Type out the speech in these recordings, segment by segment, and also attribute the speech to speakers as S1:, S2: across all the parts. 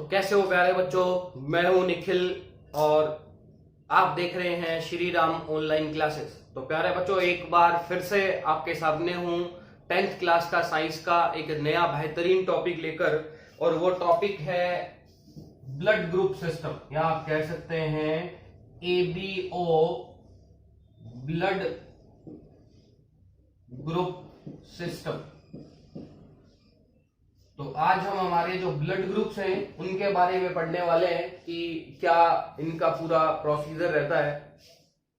S1: तो कैसे हो प्यारे बच्चों, मैं हूं निखिल और आप देख रहे हैं श्री राम ऑनलाइन क्लासेस। तो प्यारे बच्चों, एक बार फिर से आपके सामने हूं 10th क्लास का साइंस का एक नया बेहतरीन टॉपिक लेकर, और वो टॉपिक है ब्लड ग्रुप सिस्टम, या आप कह सकते हैं ABO ब्लड ग्रुप सिस्टम। तो आज हम हमारे जो ब्लड ग्रुप्स हैं उनके बारे में पढ़ने वाले हैं कि क्या इनका पूरा प्रोसीजर रहता है।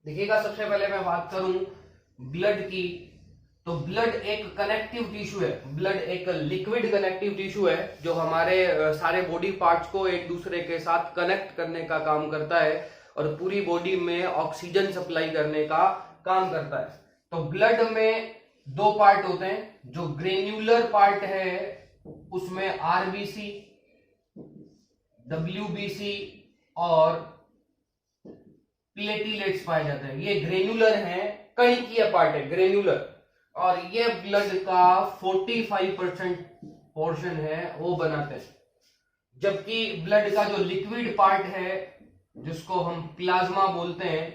S1: देखिएगा, सबसे पहले मैं बात करूं ब्लड की, तो ब्लड एक कनेक्टिव टिश्यू है। ब्लड एक लिक्विड कनेक्टिव टिश्यू है जो हमारे सारे बॉडी पार्ट्स को एक दूसरे के साथ कनेक्ट करने का काम करता है और पूरी बॉडी में ऑक्सीजन सप्लाई करने का काम करता है। तो ब्लड में दो पार्ट होते हैं, जो ग्रेन्युलर पार्ट है उसमें RBC, WBC और प्लेटलेट्स पाए जाते हैं। ये ग्रेन्युलर है, कणिकीय पार्ट है ग्रेन्युलर, और ये ब्लड का 45% पोर्शन है वो बनाते हैं। जबकि ब्लड का जो लिक्विड पार्ट है जिसको हम प्लाज्मा बोलते हैं,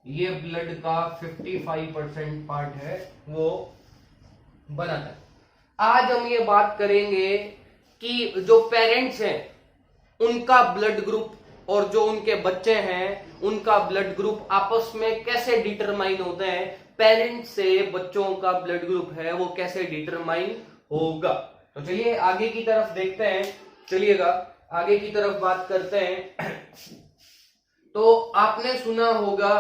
S1: ये ब्लड का 55% पार्ट है वो बनाता है। आज हम ये बात करेंगे कि जो पेरेंट्स हैं उनका ब्लड ग्रुप और जो उनके बच्चे हैं उनका ब्लड ग्रुप आपस में कैसे डिटरमाइन होते हैं, पेरेंट्स से बच्चों का ब्लड ग्रुप है वो कैसे डिटरमाइन होगा। तो चलिए आगे की तरफ देखते हैं, चलिएगा आगे की तरफ बात करते हैं। तो आपने सुना होगा,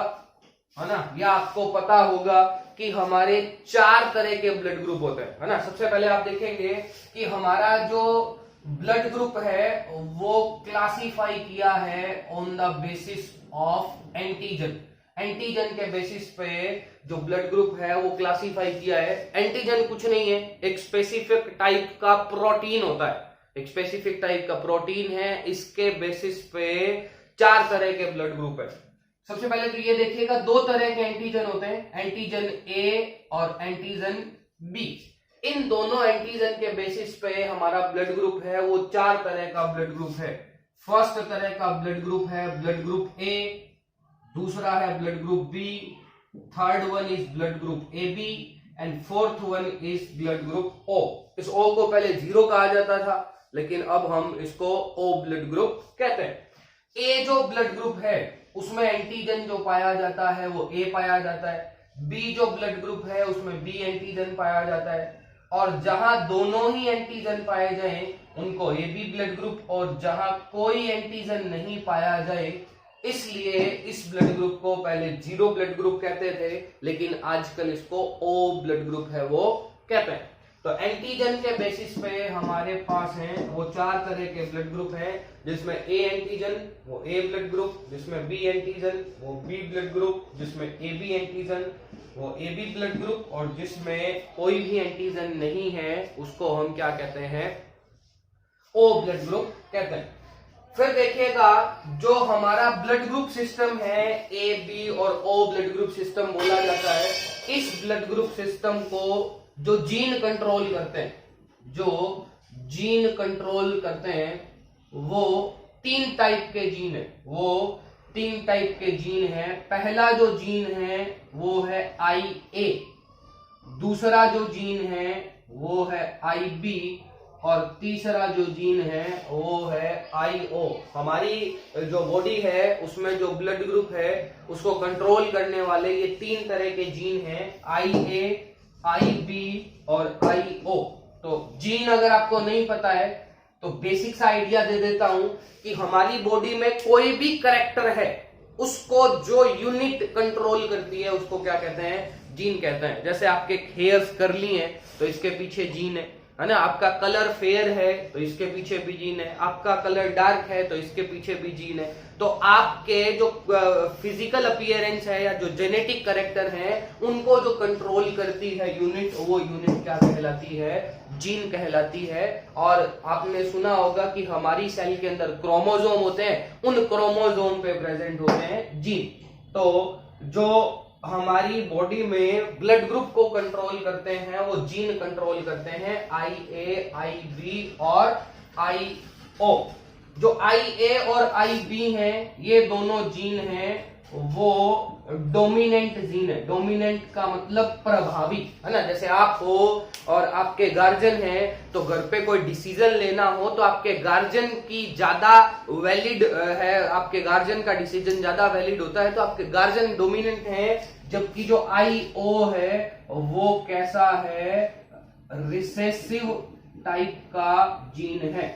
S1: है ना, या आपको पता होगा कि हमारे 4 तरह के ब्लड ग्रुप होते हैं, है ना। सबसे पहले आप देखेंगे कि हमारा जो ब्लड ग्रुप है वो क्लासिफाई किया है on the basis of antigen. Antigen के बेसिस पे जो ब्लड ग्रुप है वो क्लासिफाई किया है। एंटीजन कुछ नहीं है, एक स्पेसिफिक टाइप का प्रोटीन होता है, एक स्पेसिफिक टाइप का प्रोटीन है। इसके बेसिस पे 4 तरह के ब्लड ग्रुप है। सबसे पहले तो ये देखिएगा, 2 तरह के एंटीजन होते हैं, एंटीजन A और एंटीजन B। इन दोनों एंटीजन के बेसिस पे हमारा ब्लड ग्रुप है वो 4 तरह का ब्लड ग्रुप है। फर्स्ट तरह का ब्लड ग्रुप है ब्लड ग्रुप A, दूसरा है blood group B, third one is blood group AB and fourth one is blood group O। इस O को पहले 0 कहा जाता था, लेकिन अब हम इसको O ब्लड ग्रुप कहते हैं। A जो ब्लड ग्रुप है उसमें एंटीजन जो पाया जाता है वो A पाया जाता है। B जो ब्लड ग्रुप है उसमें B एंटीजन पाया जाता है, और जहां दोनों ही एंटीजन पाए जाएं उनको AB ब्लड ग्रुप, और जहां कोई एंटीजन नहीं पाया जाए इसलिए इस ब्लड ग्रुप को पहले 0 ब्लड ग्रुप कहते थे, लेकिन आजकल इसको O ब्लड ग्रुप है वो कहते हैं। तो एंटीजन के बेसिस पे हमारे पास हैं वो 4 तरह के ब्लड ग्रुप हैं, जिसमें A एंटीजन वो A ब्लड ग्रुप, जिसमें B एंटीजन वो B ब्लड ग्रुप, जिसमें AB एंटीजन वो AB ब्लड ग्रुप, और जिसमें कोई भी एंटीजन नहीं है उसको हम क्या कहते हैं, O ब्लड ग्रुप कहते हैं। फिर देखिएगा, जो हमारा ब्लड ग्रुप सिस्टम है A, B और O ब्लड ग्रुप सिस्टम बोला जाता है। इस ब्लड ग्रुप सिस्टम को जो जीन कंट्रोल करते हैं, जो जीन कंट्रोल करते हैं वो 3 टाइप के जीन है, वो 3 टाइप के जीन है। पहला जो जीन है वो है IA, दूसरा जो जीन है वो है IB, और तीसरा जो जीन है वो है IO। हमारी जो बॉडी है उसमें जो ब्लड ग्रुप है उसको कंट्रोल करने वाले ये 3 तरह के जीन हैं, IA, IB और IO। तो जीन अगर आपको नहीं पता है तो बेसिक सा आइडिया दे देता हूं कि हमारी बॉडी में कोई भी कैरेक्टर है उसको जो यूनिट कंट्रोल करती है उसको क्या कहते हैं, जीन कहते हैं। जैसे आपके हेयर्स कर्ली हैं तो इसके पीछे जीन है ना। आपका कलर फेयर है तो इसके पीछे भी जीन है, आपका कलर डार्क है तो इसके पीछे भी जीन है। तो आपके जो फिजिकल अपीयरेंस है या जो जेनेटिक कैरेक्टर है उनको जो कंट्रोल करती है यूनिट, वो यूनिट क्या कहलाती है, जीन कहलाती है। और आपने सुना होगा कि हमारी सेल के अंदर क्रोमोसोम होते हैं, उन क्रोमोसोम पे प्रेजेंट होते हैं जीन। तो जो हमारी बॉडी में ब्लड ग्रुप को कंट्रोल करते हैं वो जीन कंट्रोल करते हैं, IA, IB और IO। जो IA और IB हैं, ये दोनों जीन हैं वो डोमिनेंट जीन है। डोमिनेंट का मतलब प्रभावी, है ना। जैसे आप हो और आपके गार्जियन हैं, तो घर पे कोई डिसीजन लेना हो तो आपके गार्जियन की ज्यादा वैलिड है, आपके गार्जियन का डिसीजन ज्यादा वैलिड होता है, तो आपके गार्जियन डोमिनेंट है। जबकि जो IO है वो कैसा है, रिसेसिव टाइप का जीन है।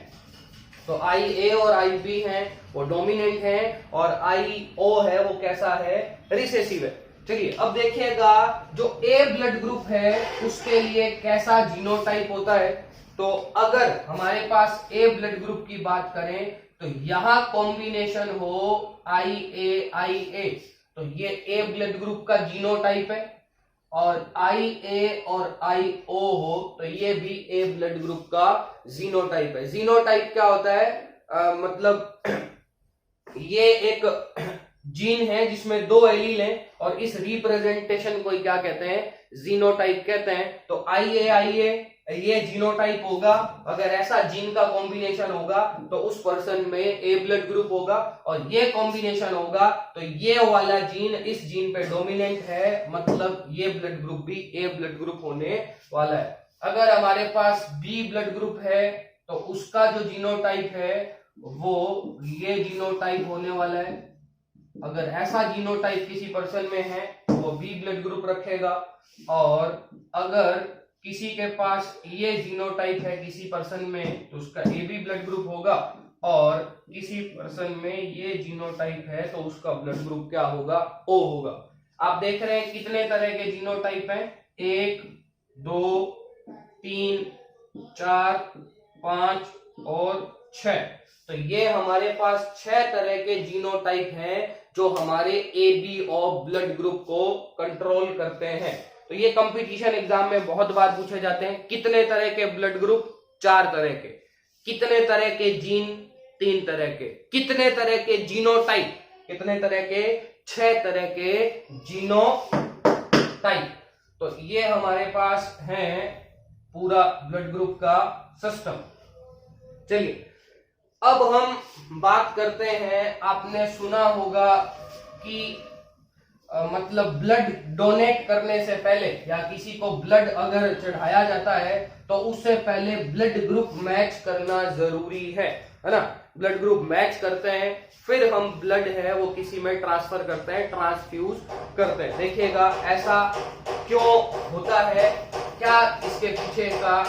S1: तो IA और IB हैं वो डोमिनेंट हैं और IO है वो कैसा है, रिसेसिव है। चलिए अब देखिएगा जो A ब्लड ग्रुप है उसके लिए कैसा जीनोटाइप होता है। तो अगर हमारे पास A ब्लड ग्रुप की बात करें तो यहां कॉम्बिनेशन हो IA तो ये A ब्लड ग्रुप का जीनोटाइप है, और IA और IO हो तो ये भी A ब्लड ग्रुप का जीनोटाइप है। जीनोटाइप क्या होता है, मतलब ये एक जीन है जिसमें 2 एलील हैं और इस रिप्रेजेंटेशन को क्या कहते हैं, जीनोटाइप कहते हैं। तो IA ये जीनोटाइप होगा। अगर ऐसा जीन का कॉम्बिनेशन होगा तो उस पर्सन में A ब्लड ग्रुप होगा, और ये कॉम्बिनेशन होगा तो ये वाला जीन इस जीन पे डोमिनेंट है, मतलब ये ब्लड ग्रुप भी A ब्लड ग्रुप होने वाला है। अगर हमारे पास B ब्लड ग्रुप है तो उसका जो जीनोटाइप है वो ये जीनोटाइप होने वाला है। अगर ऐसा जीनोटाइप किसी पर्सन में है तो वो B ब्लड ग्रुप रखेगा, और अगर किसी के पास ये जीनोटाइप है किसी पर्सन में तो उसका AB ब्लड ग्रुप होगा, और किसी पर्सन में ये जीनोटाइप है तो उसका ब्लड ग्रुप क्या होगा, O होगा। आप देख रहे हैं कितने तरह के जीनोटाइप हैं, 1 2 3 4 5 और 6। तो ये हमारे पास 6 तरह के जीनोटाइप हैं जो हमारे AB और ब्लड ग्रुप को कंट्रोल करते हैं। तो ये कंपटीशन एग्जाम में बहुत बार पूछे जाते हैं। कितने तरह के ब्लड ग्रुप, 4 तरह के। कितने तरह के जीन, 3 तरह के। कितने तरह के जीनोटाइप, कितने तरह के, 6 तरह के जीनोटाइप। तो ये हमारे पास है पूरा ब्लड ग्रुप का सिस्टम। चलिए अब हम बात करते हैं, आपने सुना होगा कि मतलब ब्लड डोनेट करने से पहले या किसी को ब्लड अगर चढ़ाया जाता है तो उससे पहले ब्लड ग्रुप मैच करना जरूरी है ना। ब्लड ग्रुप मैच करते हैं, फिर हम ब्लड है वो किसी में ट्रांसफर करते हैं, ट्रांसफ्यूज करते हैं। देखिएगा ऐसा क्यों होता है, क्या इसके पीछे का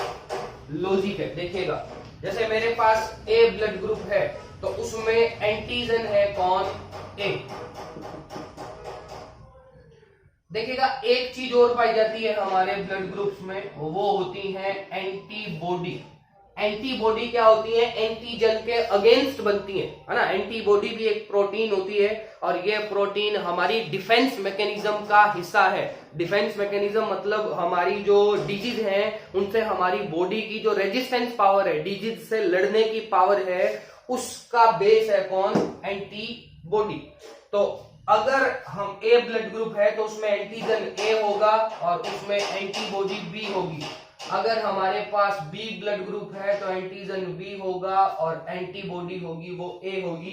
S1: लॉजिक है। देखिएगा जैसे मेरे पास A ब्लड ग्रुप है तो उसमें एंटीजन है कौन, A। देखिएगा एक चीज और पाई जाती है हमारे ब्लड ग्रुप्स में, वो होती है एंटीबॉडी। एंटीबॉडी क्या होती है, एंटीजन के अगेंस्ट बनती है ना। एंटीबॉडी भी एक प्रोटीन होती है और ये प्रोटीन हमारी डिफेंस मैकेनिज्म का हिस्सा है। डिफेंस मैकेनिज्म मतलब हमारी जो डिजीज है उनसे हमारी बॉडी की जो रेजिस्टेंस पावर है, डिजीज से लड़ने की पावर है, उसका बेस है कौन, एंटीबॉडी। तो अगर हम A ब्लड ग्रुप है तो उसमें एंटीजन A होगा और उसमें एंटीबॉडी B होगी। अगर हमारे पास B ब्लड ग्रुप है तो एंटीजन B होगा और एंटीबॉडी होगी वो A होगी।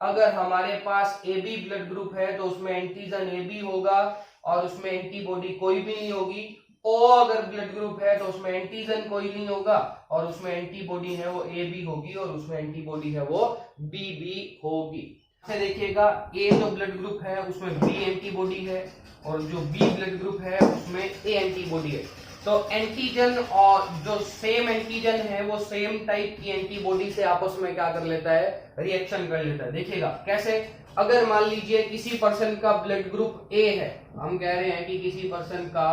S1: अगर हमारे पास AB ब्लड ग्रुप है तो उसमें एंटीजन AB होगा और उसमें एंटीबॉडी कोई भी नहीं होगी। O अगर ब्लड ग्रुप है तो उसमें एंटीजन कोई नहीं होगा और उसमें एंटीबॉडी है वो AB होगी और उसमें एंटीबॉडी है वो BB होगी। देखिएगा A जो ब्लड ग्रुप है उसमें B एंटीबॉडी है और जो B ब्लड ग्रुप है उसमें A एंटीबॉडी है। तो एंटीजन और जो सेम एंटीजन है वो सेम टाइप की एंटीबॉडी से आपस में क्या कर लेता है, रिएक्शन कर लेता है। देखिएगा कैसे, अगर मान लीजिए किसी पर्सन का ब्लड ग्रुप A है, हम कह रहे हैं कि किसी पर्सन का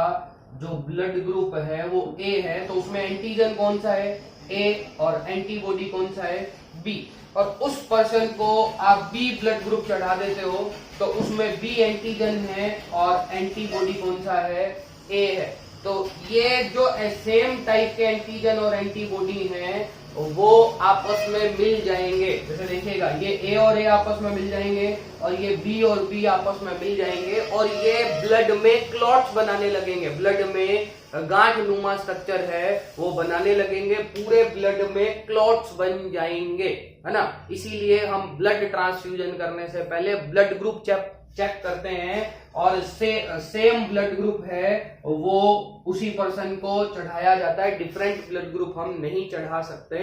S1: जो ब्लड ग्रुप है वो A है, तो उसमें एंटीजन कौन सा है, A, और एंटीबॉडी कौन सा है, B। और उस पर्सन को आप B ब्लड ग्रुप चढ़ा देते हो तो उसमें B एंटीजन है और एंटीबॉडी कौन सा है, A है। तो ये जो सेम टाइप के एंटीजन और एंटीबॉडी हैं वो आपस में मिल जाएंगे। जैसे देखिएगा, ये ए और ए आपस में मिल जाएंगे और ये बी और बी आपस में मिल जाएंगे और ये ब्लड में क्लॉट्स बनाने लगेंगे, ब्लड में गांठ नुमा स्ट्रक्चर है वो बनाने लगेंगे, पूरे ब्लड में क्लॉट्स बन जाएंगे, है ना। इसीलिए हम ब्लड ट्रांसफ्यूजन करने से पहले ब्लड ग्रुप चेक करते हैं और सेम ब्लड ग्रुप है वो उसी पर्सन को चढ़ाया जाता है, डिफरेंट ब्लड ग्रुप हम नहीं चढ़ा सकते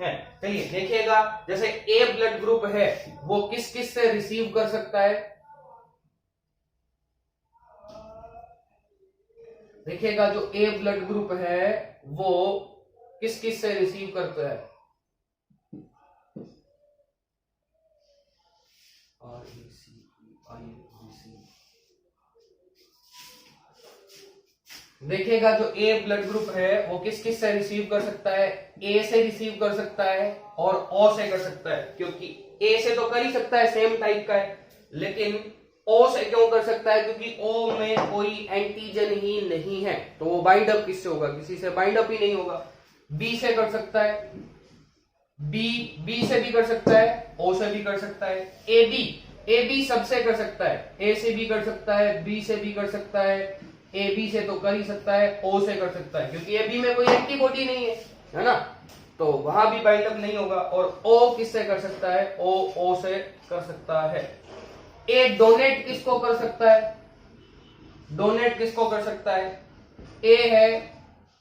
S1: हैं। चलिए देखिएगा, जैसे ए ब्लड ग्रुप है वो किस किस से रिसीव कर सकता है, देखिएगा जो ए ब्लड ग्रुप है वो किस किस से रिसीव करता है, देखिएगा जो ए ब्लड ग्रुप है वो किस किस से रिसीव कर सकता है, ए से रिसीव कर सकता है और ओ से कर सकता है, क्योंकि ए से तो कर ही सकता है, सेम टाइप का है, लेकिन ओ से क्यों कर सकता है, क्योंकि ओ में कोई एंटीजन ही नहीं है, तो वो बाइंड अप किससे होगा, किसी से बाइंड अप ही नहीं होगा। बी से कर सकता है, बी से भी कर सकता है, ओ से भी कर सकता है। ए बी सबसे कर सकता है, ए से भी कर सकता है, बी से भी कर सकता है, ए बी से तो कर ही सकता है, ओ से कर सकता है, क्योंकि ए बी में कोई एंटीबॉडी नहीं है ना, तो वहां भी बाइंड अप नहीं होगा। और ओ किससे कर सकता है, ओ से कर सकता है। ए डोनेट किसको कर सकता है, डोनेट किसको कर सकता है, ए है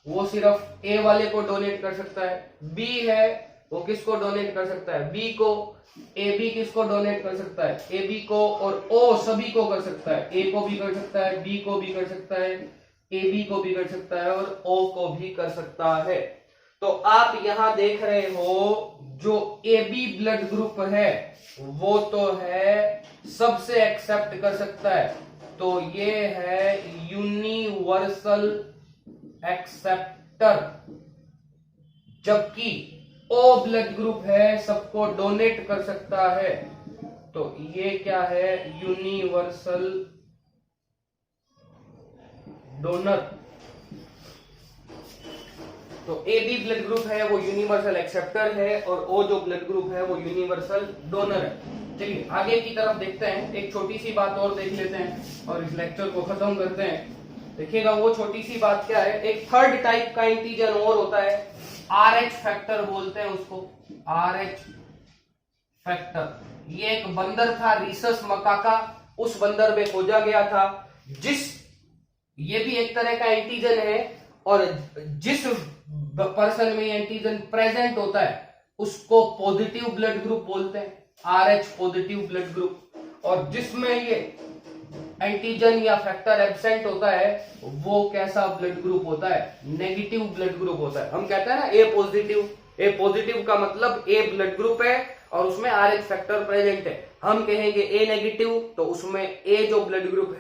S1: वो सिर्फ ए वाले को डोनेट कर सकता है, बी है वो किसको डोनेट कर सकता है, बी को, ए बी किसको डोनेट कर सकता है, ए बी को, और ओ सभी को कर सकता है, ए को भी कर सकता है, बी को भी कर सकता है, ए बी को भी कर सकता है और ओ को भी कर सकता है। तो आप यहां देख रहे हो जो ए बी ब्लड ग्रुप है वो तो है सबसे एक्सेप्ट कर सकता है, तो ये है यूनिवर्सल एक्सेप्टर, जबकि ओ ब्लड ग्रुप है सबको डोनेट कर सकता है, तो ये क्या है, यूनिवर्सल डोनर। तो ए बी ब्लड ग्रुप है वो यूनिवर्सल एक्सेप्टर है और ओ जो ब्लड ग्रुप है वो यूनिवर्सल डोनर है। चलिए आगे की तरफ देखते हैं, एक छोटी सी बात और देख लेते हैं और इस लेक्चर को खत्म करते हैं। देखिएगा वो छोटी सी बात क्या है, एक थर्ड टाइप का एंटीजन और होता है, RH फैक्टर बोलते हैं उसको, RH फैक्टर। ये एक बंदर था रीसस मकाका, उस बंदर में खोजा गया था, ये भी एक तरह का एंटीजन है और जिस पर्सन में एंटीजन प्रेजेंट होता है उसको पॉजिटिव ब्लड ग्रुप बोलते हैं, RH पॉजिटिव ब्लड ग्रुप, और जिसमें ये एंटीजन या फैक्टर एब्सेंट होता है वो कैसा ब्लड ग्रुप होता है, नेगेटिव ब्लड ग्रुप होता है। हम कहते हैं ना ए पॉजिटिव, ए पॉजिटिव का मतलब ए ब्लड ग्रुप है और उसमें RH फैक्टर प्रेजेंट है। हम कहेंगे ए नेगेटिव तो उसमें ए जो ब्लड ग्रुप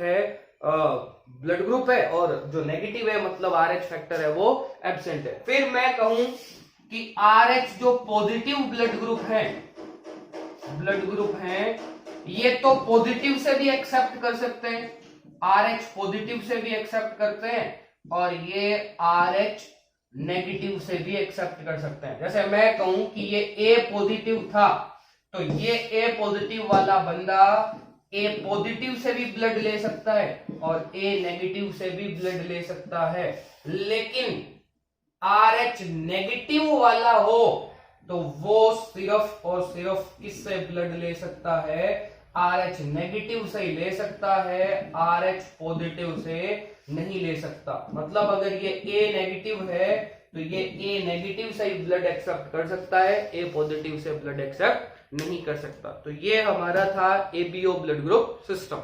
S1: है और जो नेगेटिव है मतलब RH फैक्टर है वो एब्सेंट है। फिर मैं कहूं कि RH जो पॉजिटिव ब्लड ग्रुप है ये तो पॉजिटिव से भी एक्सेप्ट कर सकते हैं, RH पॉजिटिव से भी एक्सेप्ट करते हैं और ये RH नेगेटिव से भी एक्सेप्ट कर सकते हैं। जैसे मैं कहूं कि ये A पॉजिटिव था तो ये A पॉजिटिव वाला बंदा A पॉजिटिव से भी ब्लड ले सकता है और A नेगेटिव से भी ब्लड ले सकता है, लेकिन RH नेगेटिव वाला हो तो वो सिर्फ और सिर्फ किससे ब्लड ले सकता है, RH नेगेटिव से ही ले सकता है, RH पॉजिटिव से नहीं ले सकता। मतलब अगर ये A नेगेटिव है तो ये A नेगेटिव से ही ब्लड एक्सेप्ट कर सकता है, A पॉजिटिव से ब्लड एक्सेप्ट नहीं कर सकता। तो ये हमारा था ABO ब्लड ग्रुप सिस्टम।